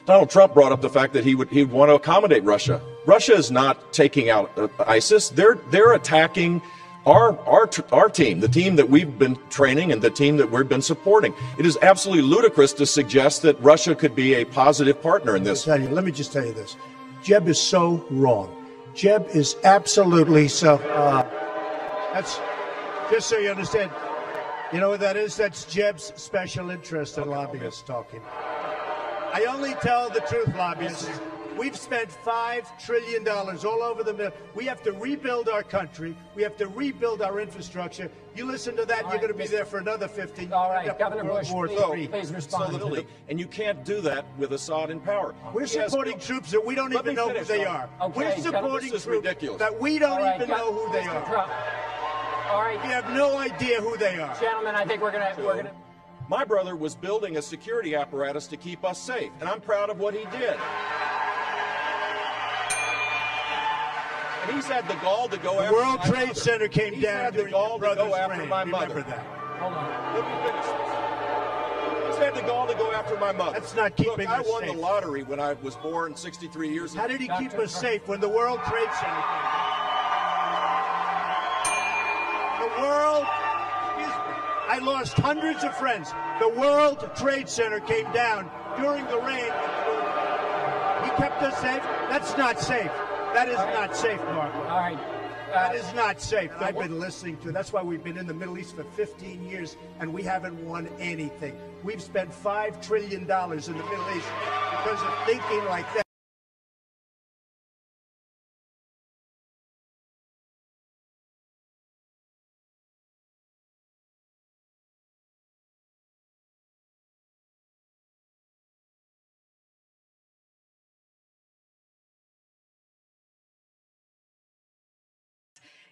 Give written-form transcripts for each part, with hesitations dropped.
Donald Trump brought up the fact that he'd want to accommodate Russia. Russia is not taking out ISIS. They're attacking our team, the team that we've been training and the team that we've been supporting. It is absolutely ludicrous to suggest that Russia could be a positive partner in this. Let me just tell you this. Jeb is so wrong. Jeb is absolutely so. That's just so you understand. You know what that is? That's Jeb's special interest in lobbyists talking. I only tell the truth, lobbyists. We've spent $5 trillion all over the middle. We have to rebuild our country. We have to rebuild our infrastructure. You listen to that, you're going to be there for another 15 years. All right, Governor Bush, please respond. And you can't do that with Assad in power. We're supporting troops that we don't even know who they are. We're supporting troops that we don't even know who they are. All right. We have no idea who they are. Gentlemen, I think we're going to... My brother was building a security apparatus to keep us safe, and I'm proud of what he did. And he's had the gall to go after the World Trade Center came down during your brother's reign. Remember that. Hold on. Let me finish this. He's had the gall to go after my mother. That's not keeping us safe. I won the lottery when I was born 63 years ago. How did he keep us safe when the World Trade Center came down? The world... I lost hundreds of friends. The World Trade Center came down during the reign. He kept us safe. That's not safe. That is not safe, Mark. All right. That is not safe. I've been listening to it. That's why we've been in the Middle East for 15 years, and we haven't won anything. We've spent $5 trillion in the Middle East because of thinking like that.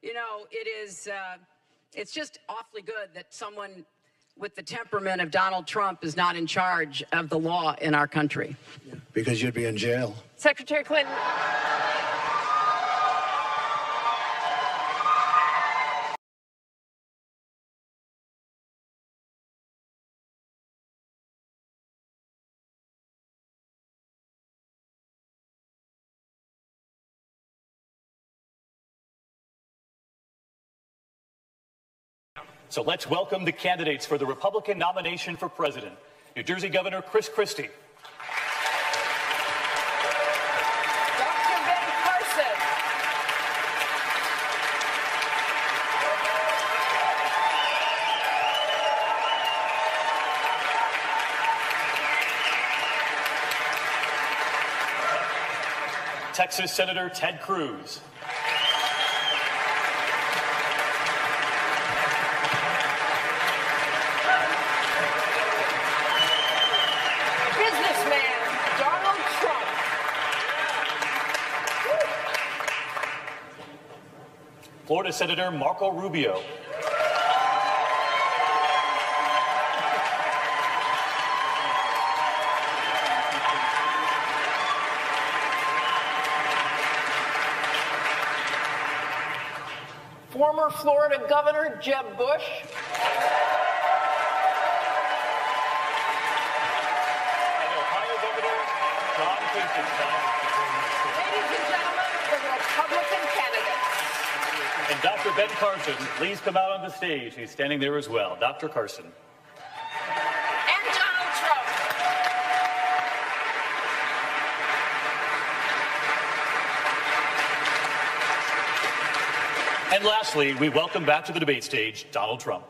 You know, it's just awfully good that someone with the temperament of Donald Trump is not in charge of the law in our country. Because you'd be in jail. Secretary Clinton. So let's welcome the candidates for the Republican nomination for president. New Jersey Governor Chris Christie. Dr. Ben Carson. Texas Senator Ted Cruz. Florida Senator Marco Rubio. Former Florida Governor Jeb Bush. And Ohio Governor John Kasich. Ladies and gentlemen, the Republican candidates. And Dr. Ben Carson, please come out on the stage. He's standing there as well. Dr. Carson. And Donald Trump. And lastly, we welcome back to the debate stage Donald Trump.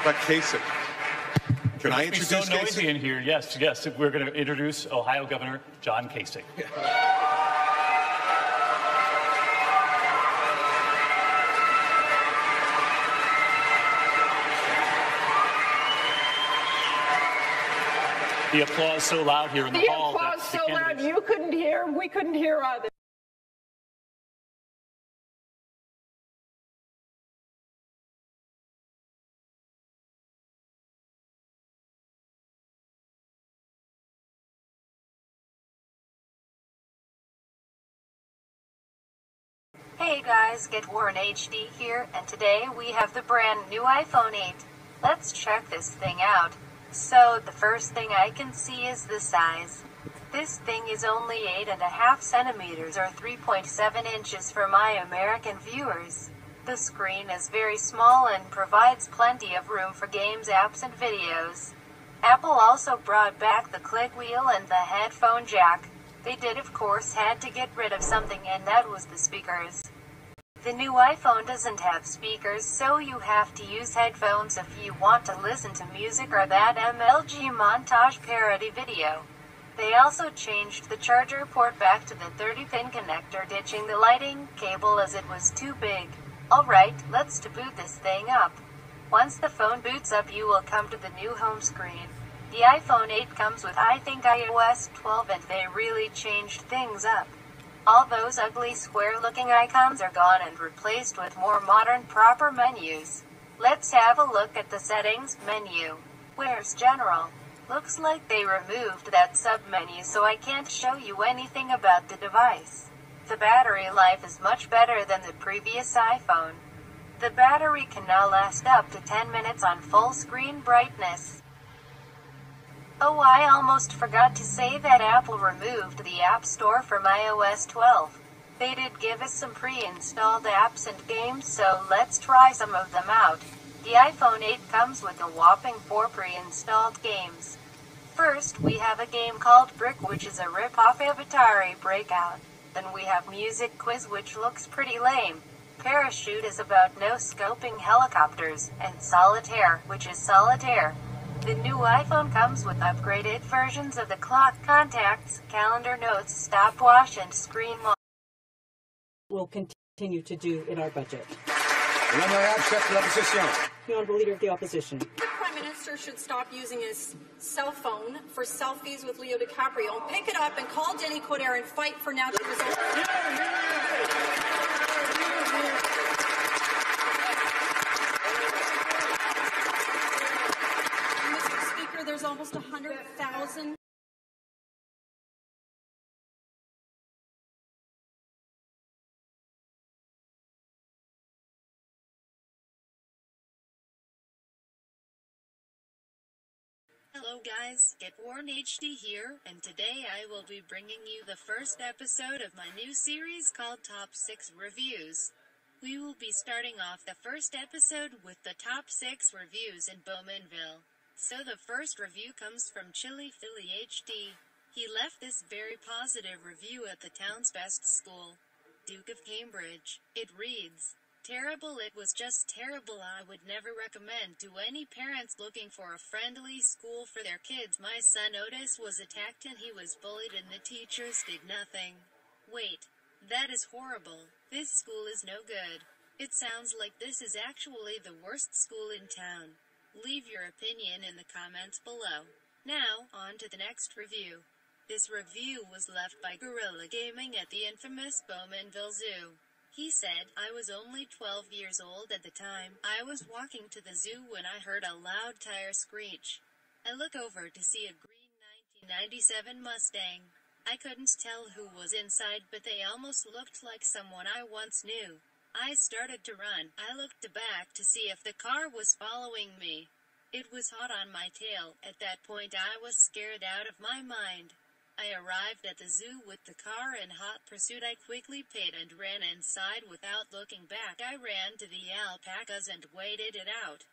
But Kasich. Can I introduce Kasich? It's so noisy Kasich? in here. Yes, yes. We're going to introduce Ohio Governor John Kasich. The applause so loud here in the hall. The applause so loud you couldn't hear. We couldn't hear either. Hey guys, GetWornHD here, and today we have the brand new iPhone 8. Let's check this thing out. So, the first thing I can see is the size. This thing is only 8.5 centimeters or 3.7 inches for my American viewers. The screen is very small and provides plenty of room for games, apps, and videos. Apple also brought back the click wheel and the headphone jack. They did, of course, had to get rid of something, and that was the speakers. The new iPhone doesn't have speakers, so you have to use headphones if you want to listen to music or that MLG montage parody video. They also changed the charger port back to the 30-pin connector, ditching the lightning cable as it was too big. Alright, let's boot this thing up. Once the phone boots up, you will come to the new home screen. The iPhone 8 comes with, I think, iOS 12, and they really changed things up. All those ugly square-looking icons are gone and replaced with more modern, proper menus. Let's have a look at the settings menu. Where's General? Looks like they removed that sub-menu, so I can't show you anything about the device. The battery life is much better than the previous iPhone. The battery can now last up to 10 minutes on full screen brightness. Oh, I almost forgot to say that Apple removed the App Store from iOS 12. They did give us some pre-installed apps and games, so let's try some of them out. The iPhone 8 comes with a whopping 4 pre-installed games. First, we have a game called Brick, which is a rip-off of Atari Breakout. Then we have Music Quiz, which looks pretty lame. Parachute is about no-scoping helicopters, and Solitaire, which is solitaire. The new iPhone comes with upgraded versions of the clock, contacts, calendar, notes, stopwatch, and screen lock. Will continue to do in our budget. L'honorable chef de l'opposition. The Honorable Leader of the Opposition. The Prime Minister should stop using his cell phone for selfies with Leo DiCaprio and pick it up and call Denny Coderre and fight for natural results. Mr. Speaker, there's almost 100,000. Hello guys, GetWornHD here, and today I will be bringing you the first episode of my new series called Top 6 Reviews. We will be starting off the first episode with the Top 6 Reviews in Bowmanville. So the first review comes from Chili Philly HD. He left this very positive review at the town's best school, Duke of Cambridge. It reads, "Terrible, it was just terrible. I would never recommend to any parents looking for a friendly school for their kids. My son Otis was attacked and he was bullied and the teachers did nothing. Wait, that is horrible. This school is no good. It sounds like this is actually the worst school in town. Leave your opinion in the comments below." Now, on to the next review. This review was left by Gorilla Gaming at the infamous Bowmanville Zoo. He said, "I was only 12 years old at the time. I was walking to the zoo when I heard a loud tire screech. I look over to see a green 1997 Mustang. I couldn't tell who was inside, but they almost looked like someone I once knew. I started to run. I looked back to see if the car was following me. It was hot on my tail. At that point I was scared out of my mind. I arrived at the zoo with the car in hot pursuit. I quickly paid and ran inside without looking back. I ran to the alpacas and waited it out.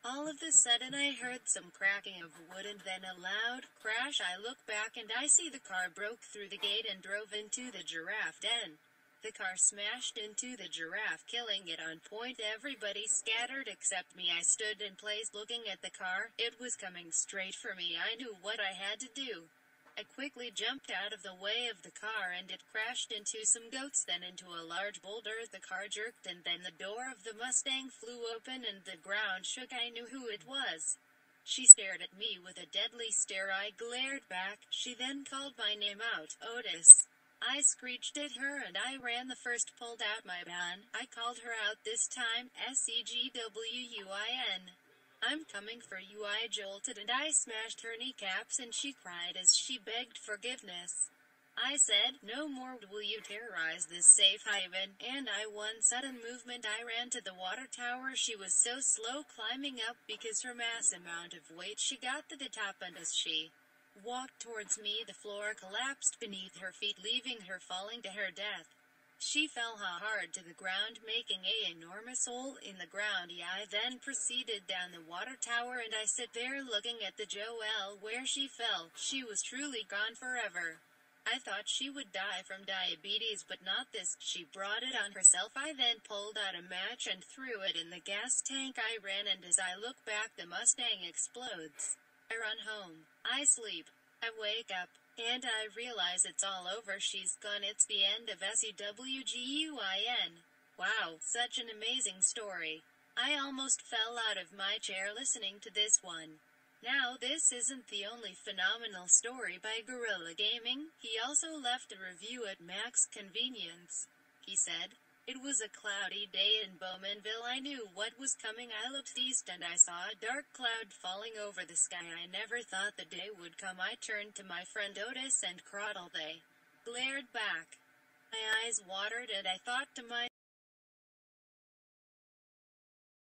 All of a sudden I heard some cracking of wood and then a loud crash. I look back and I see the car broke through the gate and drove into the giraffe den. The car smashed into the giraffe, killing it on point. Everybody scattered except me. I stood in place looking at the car. It was coming straight for me. I knew what I had to do. I quickly jumped out of the way of the car and it crashed into some goats, then into a large boulder. The car jerked and then the door of the Mustang flew open and the ground shook. I knew who it was. She stared at me with a deadly stare. I glared back. She then called my name out, "Otis." I screeched at her and I ran. The first pulled out my gun. I called her out this time, "SEGWUIN. I'm coming for you." I jolted and I smashed her kneecaps and she cried as she begged forgiveness. I said, "No more will you terrorize this safe haven," and I one sudden movement I ran to the water tower. She was so slow climbing up because her mass amount of weight she got to the top, and as she walked towards me the floor collapsed beneath her feet, leaving her falling to her death. She fell hard to the ground, making an enormous hole in the ground. I then proceeded down the water tower, and I sit there looking at the Joelle where she fell. She was truly gone forever. I thought she would die from diabetes, but not this. She brought it on herself. I then pulled out a match and threw it in the gas tank. I ran, and as I look back the Mustang explodes. I run home. I sleep. I wake up, and I realize it's all over. She's gone. It's the end of SEWGUIN. Wow, such an amazing story. I almost fell out of my chair listening to this one. Now this isn't the only phenomenal story by Gorilla Gaming. He also left a review at Max Convenience. He said, "It was a cloudy day in Bowmanville. I knew what was coming. I looked east and I saw a dark cloud falling over the sky. I never thought the day would come. I turned to my friend Otis and Crottle. They glared back. My eyes watered and I thought to myself,